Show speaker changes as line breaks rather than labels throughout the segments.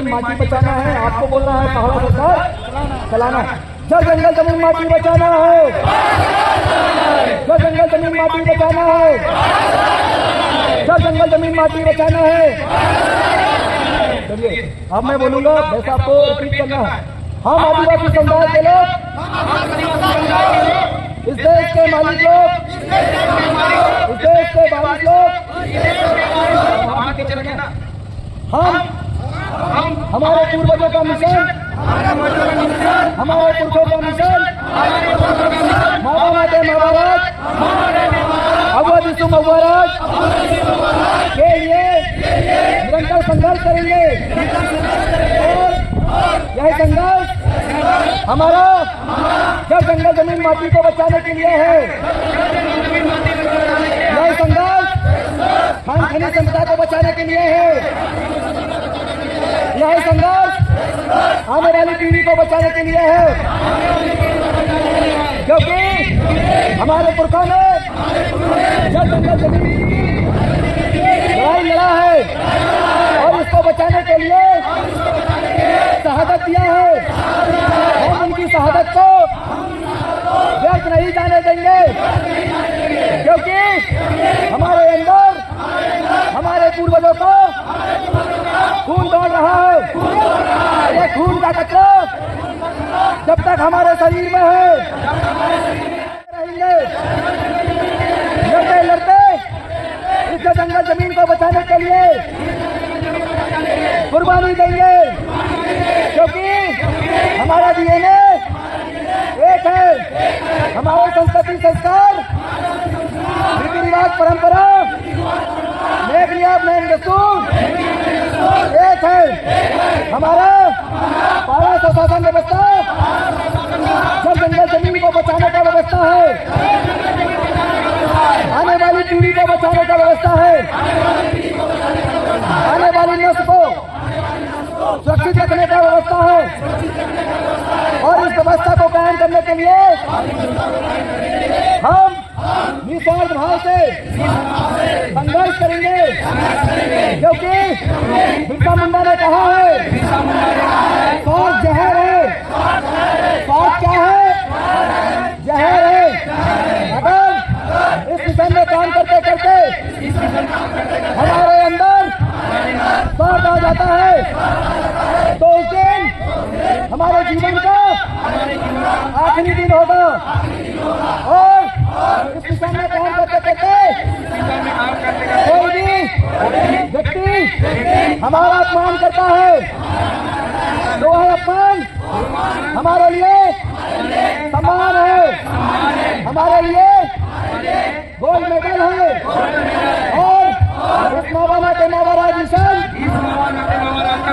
जमीन माटी बचाना है, आपको बोलना है पहाड़ा सरकार चलाना है। जल जंगल जमीन माटी बचाना है, जल जंगल जमीन माटी बचाना है, जल जंगल जमीन माटी बचाना है। चलिए अब मैं बोलूंगा, वैसा आपको रिपीट करना है। हम आदिवासी समुदाय के लोग, इस देश के मालिक लोग, इस देश के मालिक लोग, हम हमारे पूर्वजों का मिशन, हमारे पुरखों का मिशन, महाराज अवध सुम अवराज के लिए निरंतर संघर्ष करेंगे। और यह संघर्ष हमारा जल जंगल जमीन माटी को बचाने के लिए है। यह संघर्ष खान खनिज संपदा को बचाने के लिए है। यह संघर्ष आने वाली पीढ़ी को बचाने के लिए है, क्योंकि हमारे पुरखों ने जल जंगल जमीन की लड़ाई लड़ा है और इसको बचाने के लिए शहादत दिया है। हम उनकी शहादत को व्यर्थ नहीं जाने देंगे, क्योंकि हमारे अंदर हमारे पूर्वजों को खून दौड़ रहा है। ये खून का कचरा जब तक हमारे शरीर में है रहेंगे। लड़ते लड़ते इस जंगल जमीन को बचाने के लिए कुर्बानी देंगे, क्योंकि हमारा डीएनए एक है। हमारे संस्कृति संस्कार रीति रिवाज परंपरा नेक नियम नैन दस्तूर एक है। हमारा पारा स्वशासन व्यवस्था जल जंगल जमीन को बचाने का व्यवस्था है, आने वाली पीढ़ी को बचाने का व्यवस्था है, आने वाली नस्ल को सुरक्षित रखने का व्यवस्था है। और इस व्यवस्था को कायम करने के लिए हम निस्वार्थ भाव से संघर्ष करेंगे, क्योंकि बिरसा मुंडा ने कहा है स्वार्थ जहर है। स्वार्थ क्या है? जहर है। अगर इस मिशन में काम करते करते हमारे अंदर स्वार्थ आ जाता है तो उस दिन हमारे जीवन का आखिरी दिन होगा। और इस मिशन में काम करते करते कोई भी व्यक्ति हमारा अपमान करता है तो वह अपमान हमारे लिए सम्मान है, हमारे लिए गोल्ड मेडल है। और इस नवाना के नवराज मिशन,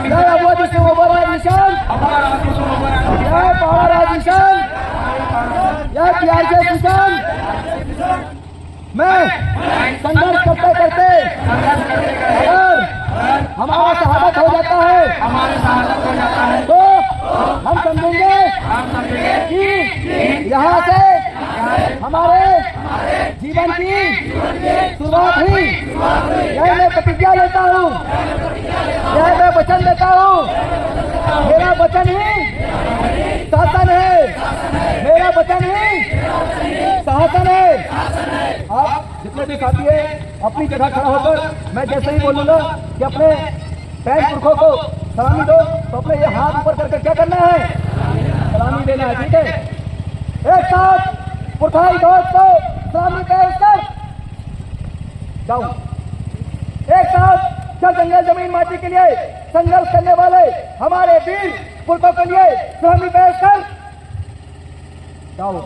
जय अवध सुम अवराज मिशन, जय पहाड़राज मिशन, जय पीआरके मिशन में संघर्ष करते करते अगर हमारा शहादत हो जाता है तो हम समझेंगे कि यहाँ से हमारे जीवन की शुरुआत हुई। यह मैं प्रतिज्ञा लेता हूँ, यह मैं वचन देता हूँ। मेरा वचन ही शासन है, मेरा वचन ही शासन है। आप जितने भी साथी है अपनी जगह खड़ा होकर मैं जैसे ही बोलूंगा कि अपने पैर पुरखों को सलामी दो, तो अपने ये हाथ ऊपर करके क्या करना है? सलामी देना है। ठीक है, एक साथ पुरखाई दोस्तों सलामी पेश कर जाऊं। एक साथ जल जंगल जमीन माटी के लिए संघर्ष करने वाले हमारे वीर पुरखों के लिए सलामी पेश कर जाऊं।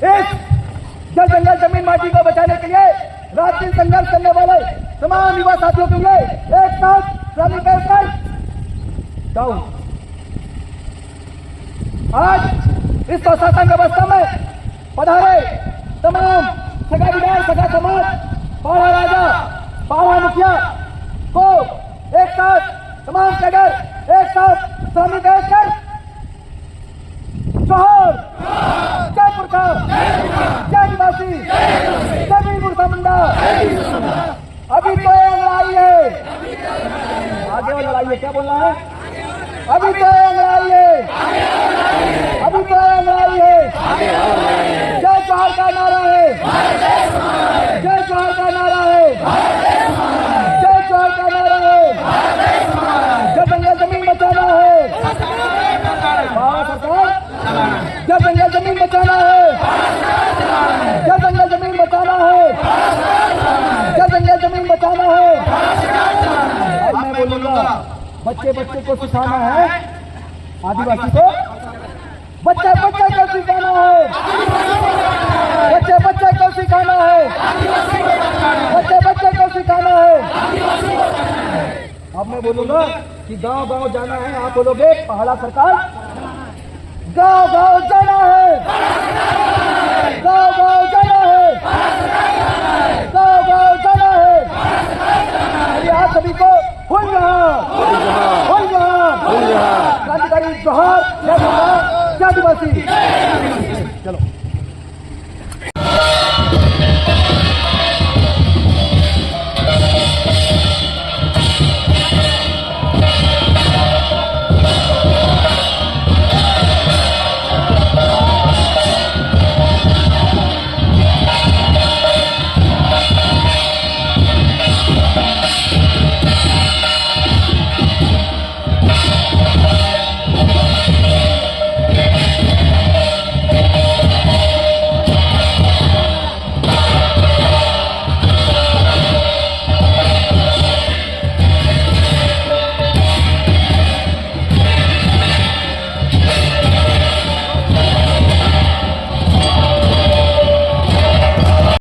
इस जल जंगल जमीन माटी को बचाने के लिए रात दिन संघर्ष करने वाले तमाम युवा साथियों के लिए एक साथ सलामी पेश कर जाऊं। आज इस स्वशासन व्यवस्था में पधारे तमाम सगा विधायक, सगा समाज, पाड़ा राजा, पाड़ा मुखिया को एक साथ तमाम कैडर एक साथ सलामी पेश कर जोहर, जय पुरखा, जय आदिवासी, जय बिरसा मुंडा। अभी तो ये लड़ाई है, आगे वो लड़ाई है। है, क्या बोलना है? अभी तो अंग्रेजी है, अभी तो अंग्रेजी है। जय जोहर का नारा है, जय जोहर का नारा है, जय जोहर का नारा है। जब जंगल जमीन बचाना है भारत सरकार, जब जंगल जमीन बचाना है, जब जंगल जमीन बचाना है, जब जंगल जमीन बचाना है। अब मैं बोलूंगा, बच्चे बच्चे को सिखाना है, आदिवासी को बच्चे बच्चे को सिखाना है, बच्चे बच्चे को सिखाना है, बच्चे बच्चे को सिखाना है। अब मैं बोलूंगा कि गांव गांव जाना है, आप बोलोगे पहाड़ा सरकार, गांव गांव जाना है।